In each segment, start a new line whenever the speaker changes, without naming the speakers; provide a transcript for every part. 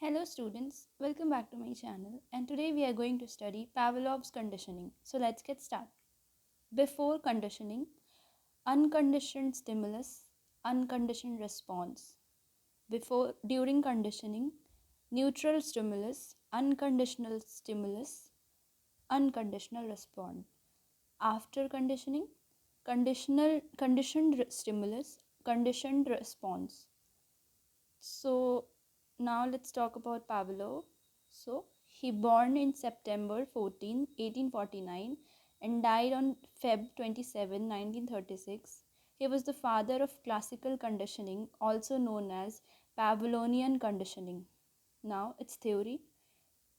Hello students, welcome back to my channel and today we are going to study Pavlov's conditioning. So let's get started. Before conditioning, unconditioned stimulus, unconditioned response. During conditioning, neutral stimulus, unconditional response. After conditioning, conditioned stimulus, conditioned response. So now let's talk about Pavlov. So he born in September 14, 1849 and died on Feb 27, 1936. He was the father of classical conditioning, also known as Pavlovian conditioning. Now its theory.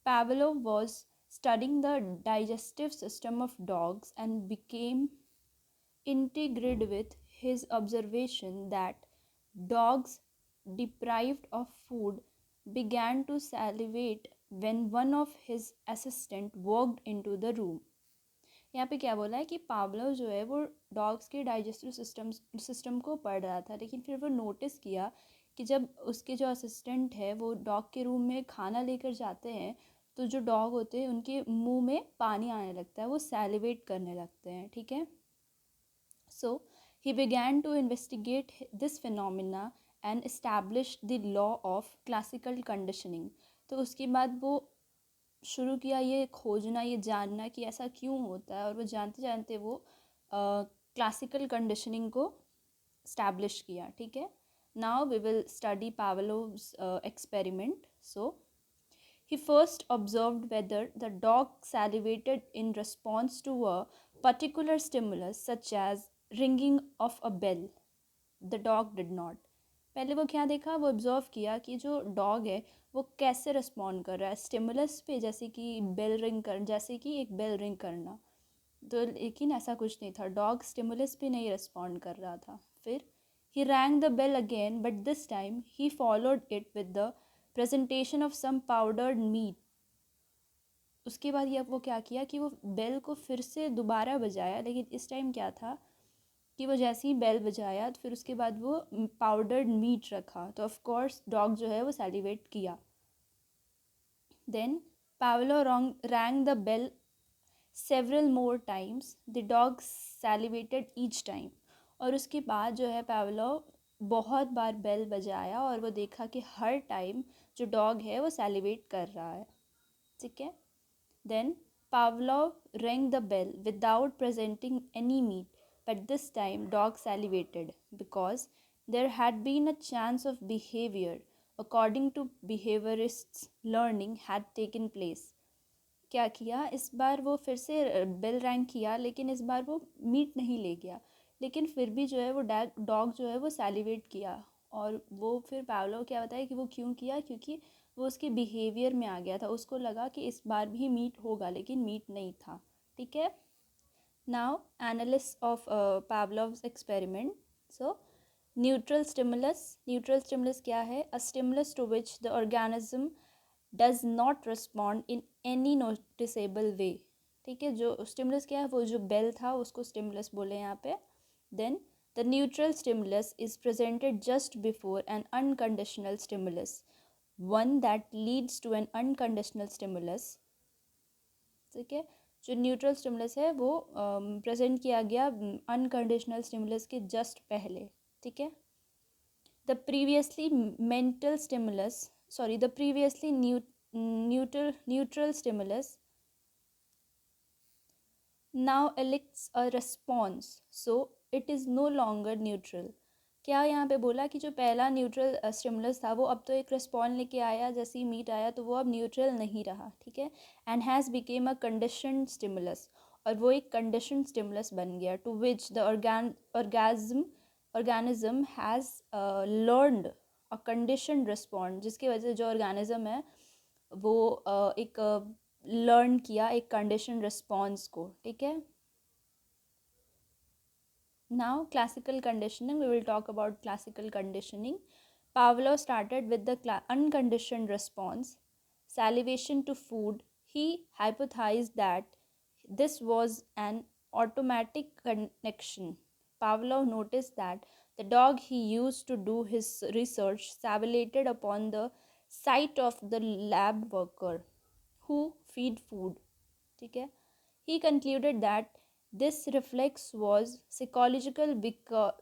Pavlov was studying the digestive system of dogs and became intrigued with his observation that dogs deprived of food began to salivate when one of his assistant walked into the room. यहाँ पे क्या बोला है कि Pavlov जो है वो dogs के डाइजेस्टिव सिस्टम को पढ़ रहा था, लेकिन फिर वो नोटिस किया कि जब उसके जो असिस्टेंट है वो डॉग के रूम में खाना लेकर जाते हैं तो जो डॉग होते हैं उनके मुंह में पानी आने लगता है, वो सैलिवेट करने लगते हैं. ठीक है. So he began to investigate this phenomena and established the law of classical conditioning. तो उसके बाद वो शुरू किया ये खोजना, ये जानना कि ऐसा क्यों होता है, और वो जानते जानते वो क्लासिकल कंडीशनिंग को स्टैब्लिश किया. ठीक है. Now we will study Pavlov's experiment. So he first observed whether the dog salivated in response to a particular stimulus such as ringing of a bell. The dog did not. पहले वो क्या देखा, वो observe किया कि जो dog है वो कैसे रिस्पॉन्ड कर रहा है स्टिमुलस पे, जैसे कि एक बेल रिंग करना. तो लेकिन ऐसा कुछ नहीं था, डॉग स्टिमुलस पे नहीं रिस्पॉन्ड कर रहा था. फिर he rang the bell again, but this time he followed it with the presentation of some powdered meat. उसके बाद ये वो क्या किया कि वो बेल को फिर से दोबारा बजाया, लेकिन इस टाइम क्या था कि वो जैसे ही बेल बजाया तो फिर उसके बाद वो पाउडर्ड मीट रखा, तो ऑफ कोर्स डॉग जो है वो सैलिवेट किया. Then Pavlov rang the bell several more times. The dog salivated each time. और उसके बाद जो है पावलो बहुत बार बेल बजाया और वो देखा कि हर टाइम जो डॉग है वो सैलिवेट कर रहा है. ठीक है. Then Pavlov rang the bell without presenting any meat, but this time dog salivated because there had been a chance of behavior according to behaviorists learning had taken place. क्या किया, इस बार वो फिर से बेल रैंग किया, लेकिन इस बार वो मीट नहीं ले गया, लेकिन फिर भी जो है वो डॉग जो है वो सैलिवेट किया. और वो फिर पावलो क्या बताया कि वो क्यों किया, क्योंकि वो उसके बिहेवियर में आ गया था, उसको लगा कि इस बार भी मीट होगा, लेकिन मीट नहीं था. ठीक है. Now analysis of Pavlov's experiment. So neutral stimulus क्या है? A stimulus to which the organism does not respond in any noticeable way. ठीक है. जो स्टिमुलस क्या है, वो जो बेल था उसको स्टिमुलस बोले यहाँ पे. Then the neutral stimulus is presented just before an unconditional stimulus, one that leads to an unconditional stimulus. ठीक है. जो न्यूट्रल स्टिमुलस है वो प्रेजेंट किया गया अनकंडीशनल स्टिमुलस के जस्ट पहले. ठीक है. The previously mental stimulus the previously neutral stimulus now elicits a response, so it is no longer neutral. क्या यहाँ पे बोला कि जो पहला न्यूट्रल स्टिमुलस था वो अब तो एक रिस्पॉन्स लेके आया, जैसे ही मीट आया तो वो अब न्यूट्रल नहीं रहा. ठीक है. And has become a conditioned stimulus, और वो एक कंडीशनड स्टिमुलस बन गया, to which the organism has learned a conditioned respond, जिसकी वजह से जो ऑर्गेनिज्म है वो एक लर्न किया एक कंडीशनड रिस्पॉन्स को. ठीक है. Now classical conditioning, we will talk about classical conditioning. Pavlov started with the unconditioned response, salivation to food. He hypothesized that this was an automatic connection. Pavlov noticed that the dog he used to do his research salivated upon the sight of the lab worker who feed food. ठीक है. He concluded that this reflex was psychological because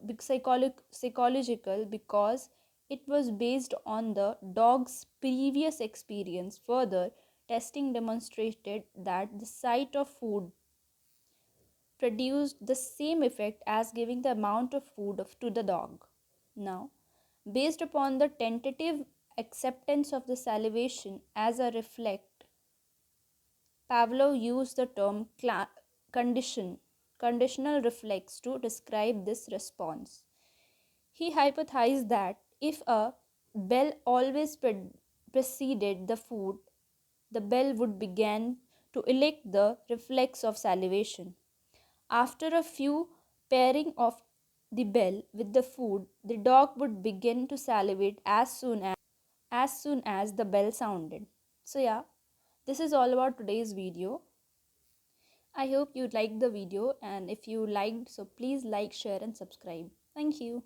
it was based on the dog's previous experience. Further testing demonstrated that the sight of food produced the same effect as giving the amount of food to the dog. Now, based upon the tentative acceptance of the salivation as a reflex, Pavlov used the term conditional reflex to describe this response. He hypothesized that if a bell always preceded the food, the bell would begin to elect the reflex of salivation. After a few pairing of the bell with the food, the dog would begin to salivate as soon as the bell sounded. So yeah, this is all about today's video. I hope you liked the video, and if you liked, so please like, share and subscribe. Thank you.